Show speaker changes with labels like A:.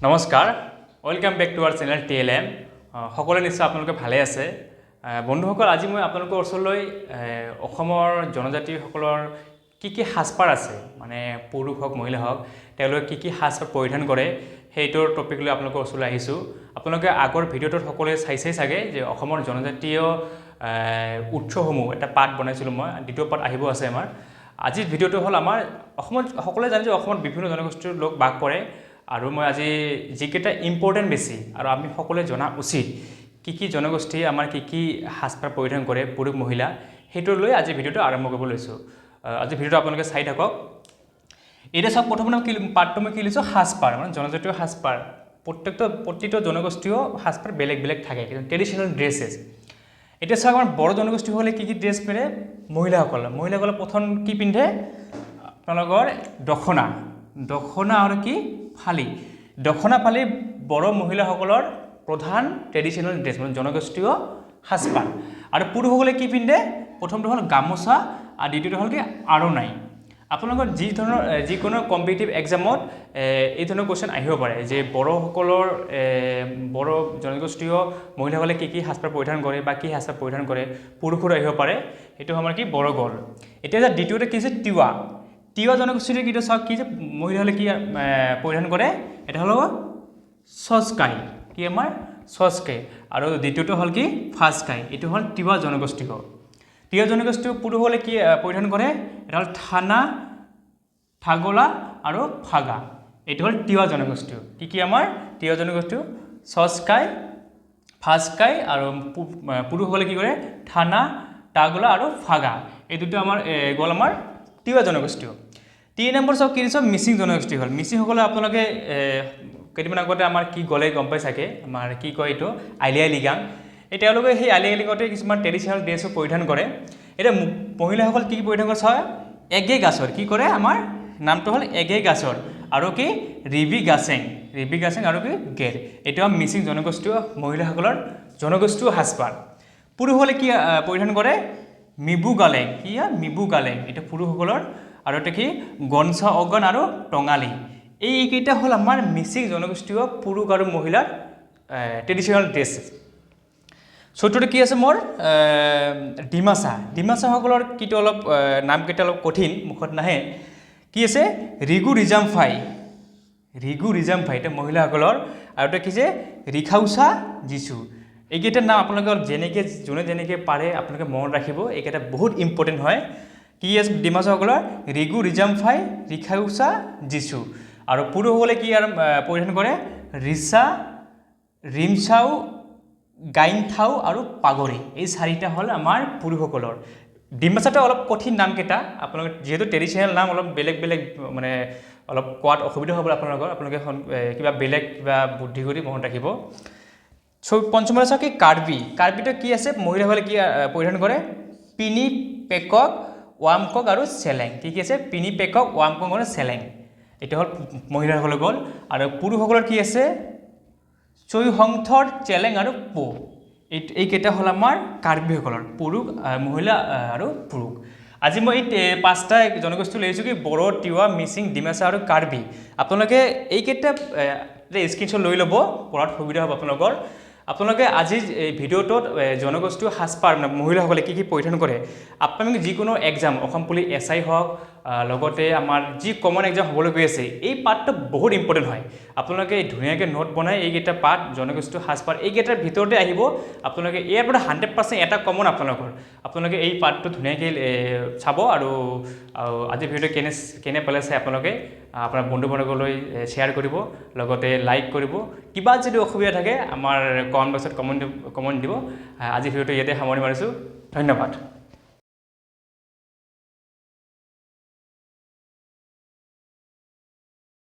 A: নমস্কাৰ welcome back to our channel TLM সকলে নিশ্চয় আপোনালোকে ভালে আছে বন্ধুসকল আজি মই আপোনালোকৰ ওচৰলৈ অসমৰ জনজাতিসকলৰ কি হাসপাৰ আছে মানে পুৰুষ হওক মহিলা হওক তেওঁলোকে কি হাসপাৰ পৰিধান কৰে সেইটোৰ টপিক লৈ আপোনালোকৰ ওচৰলৈ আহিছো আপোনালোকে আগৰ ভিডিঅ'টোত সকলোৱে চাইছে চাগে যে অসমৰ জনজাতীয় উৎসসমূহ এটা পাঠ বনাইছিলো মই দ্বিতীয় পাঠ আহিব আছে আমাৰ আজিৰ ভিডিঅ'টো হ'ল আমাৰ অসমৰ সকলোৱে জানে যে অসমত বিভিন্ন জনগোষ্ঠীৰ লোক বাস কৰে আৰু মই আজি যিকেইটা ইম্পৰ্টেন্ট বেছি আৰু আমি সকলোৱে জনা উচিত কি জনগোষ্ঠী আমাৰ কি হাসপাৰ পৰিধান কৰে পুৰুষ মহিলা হেতু লৈ আজি ভিডিঅ'টো আৰম্ভ কৰিব লৈছো আজি ভিডিঅ'টো আপোনালোকে চাই থাকক এটা সব প্ৰথমে পাঠটো মই কি লিখছো হাসপাৰ মানে জনজাতীয় হাসপাৰ প্ৰতিটো জনগোষ্ঠীয় হাসপাৰ বেলেগ বেলেগ থাকে ট্ৰেডিশনাল ড্ৰেছেছ এটা সব আমাৰ বড় জনগোষ্ঠী হলে কি ড্ৰেছ পিন্ধে মহিলাসকল প্ৰথম কি পিন্ধে আপোনালোকৰ দখনা আৰু কি ফালি দখনা ফালি বড় মহিলাসকলৰ প্ৰধান ট্ৰেডিশনাল ড্ৰেছ মানে জনগোষ্ঠীয় হাসপাৰ আৰু পুৰুষসকলে কি পিন্ধে প্ৰথমটো হ'ল গামোচা আৰু দ্বিতীয়টো হ'ল কি আৰণাই আপোনালোকৰ যিকোনো কম্পিটিটিভ এক্সামত এই ধৰণৰ কোৱেশ্চন আহিব পাৰে যে বড়সকলৰ বড় জনগোষ্ঠীয় মহিলাসকলে কি হাসপাৰ পৰিধান কৰে বা কি হাসপাৰ পৰিধান কৰে পুৰুষৰ আহিব পাৰে এটো আমাৰ কি বড় গল এতিয়া যে দ্বিতীয়টো কি আছে তিৱা জনগোষ্ঠীৰ কিটো সব কি যে মহিলাসকলে কি পৰিধান কৰে এটা হলো সস্কাই কি আমাৰ সস্কাই আৰু দ্বিতীয়টো হল কি ফাস্কাই এটো হল তিৱা জনগোষ্ঠী পুৰুষসকলে কি পৰিধান কৰে এটা হল থানা থাগলা আৰু ফাগা এটো হল তিৱা জনগোষ্ঠী কি আমাৰ তিৱা জনগোষ্ঠী সস্কাই ফাস্কাই আৰু পুৰুষসকলে কি কৰে থানা টাগলা আৰু ফাগা এই দুটো আমাৰ গল আমাৰ তিৱা জনগোষ্ঠী 3 নম্বৰ সব কি সব মিচিং জনগোষ্ঠী হল মিচিংসকলে আপোনালোকে কেইদিনমান আগতে আমাৰ কি গলে গম পাই থাকে আমাৰ কি কয় এটো আলিয়াই লিগাং তেওঁলোকে সেই আলিয়াই লিগতে কিছুমান ট্ৰেডিশনাল ড্ৰেছ পৰিধান কৰে এটা মহিলাসকল কি পৰিধান কৰে হয় এগে গাছৰ কি কৰে আমাৰ নামটো হল এগে গাছৰ আৰু কি ৰিবি গাছেং আৰু কি গেৰ এটো মিচিং জনগোষ্ঠীয় মহিলাসকলৰ জনগোষ্ঠীয় হাসপাৰ পুৰুষসকলে কি পৰিধান কৰে মিবু গালেং এটা পুৰুষসকলৰ আৰু এটা কি গনছা অগন আৰু টঙালি এইকেইটা হল আমাৰ মিচিং জনগোষ্ঠীয় পুৰুষ আৰু মহিলাৰ ট্ৰেডিশনাল ড্ৰেছ চতুৰ্থ কি আছে মোৰ ডিমাছাসকলৰ কিটো অলপ নামকেইটা অলপ কঠিন মুখত নাহে কি আছে ৰিগু ৰিজামফাই এটা মহিলাসকলৰ আৰু এটা কি যে ৰিখাউচা জিছু এইকেইটা নাম আপোনালোকে যেনেকে পাৰে আপোনালোকে মনত ৰাখিব এইকেইটা বহুত ইম্পৰ্টেন্ট হয় কি আছে ডিমাছাসকলৰ ৰিগু ৰিজামফাই ৰিখাউচা জিছু আৰু পুৰুষসকলে কি পৰিধান কৰে ৰিসা ৰিমছাও গাইনথাও আৰু পাগৰি এই চাৰিটা হল আমাৰ পুৰুষসকলৰ ডিমাছাটো অলপ কঠিন নাম কেইটা আপোনালোকে যেহেতু ট্ৰেডিশনাল নাম অলপ বেলেগ মানে অলপ কোৱাত অসুবিধা হ'ব আপোনালোকে কিবা বেলেগ কিবা বুদ্ধি কৰি মনত ৰাখিব পঞ্চম আছে কি কাৰ্বিটো কি আছে মহিলাসকলে কি পৰিধান কৰে পিনি পেকক ওয়ামকক আৰু চেলেং কি আছে পিনি পেকক ওয়ামকক আৰু চেলেং এটা হল মহিলাসকলে গল আৰু পুৰুষসকলৰ কি আছে চৈহংথৰ চেলেং আৰু পো এই কেইটা হল আমাৰ কাৰ্বিসকলৰ পুৰুষ মহিলা আৰু পুৰুষ আজি মই এই পাঁচটা জনগোষ্ঠী লৈছো কি বড়ো তিৱা মিচিং ডিমাছা আৰু কাৰ্বি আপোনালোকে এই কেইটা স্ক্ৰীনশ্বট লৈ ল'ব পঢ়াত সুবিধা হ'ব আপোনালোকে আজি এই ভিডিঅ'টোত জনগোষ্ঠীয় হাসপাৰ মহিলাসকলে কি পৰিধান কৰে আপোনালোকে যিকোনো এক্সাম অসম পুলিচ SI হওক লগতে আমাৰ যি কমন এক্সাম হ'বলৈ গৈ আছে এই পাঠটো বহুত ইম্পৰ্টেন্ট হয় আপোনালোকে ধুনীয়াকৈ নোট বনাই এইকেইটা পাঠ জনগোষ্ঠীয় হাসপাৰ এইকেইটাৰ ভিতৰতে আহিব আপোনালোকে ইয়াৰ পৰা 100% এটা কমন আপোনালোকে এই পাঠটো ধুনীয়াকৈ চাব আৰু আজি ভিডিঅ' কেনে পালে চাই আপোনালোকে আপোনাৰ বন্ধু-বৰ্গলৈ শ্বেয়াৰ কৰিব লগতে লাইক কৰিব কিবা যদি অসুবিধা থাকে আমাৰ কমেন্ট বক্সত কমেন্ট দিব আজি ভিডিঅ'টো ইয়াতে সামৰণি মাৰিছো ধন্যবাদ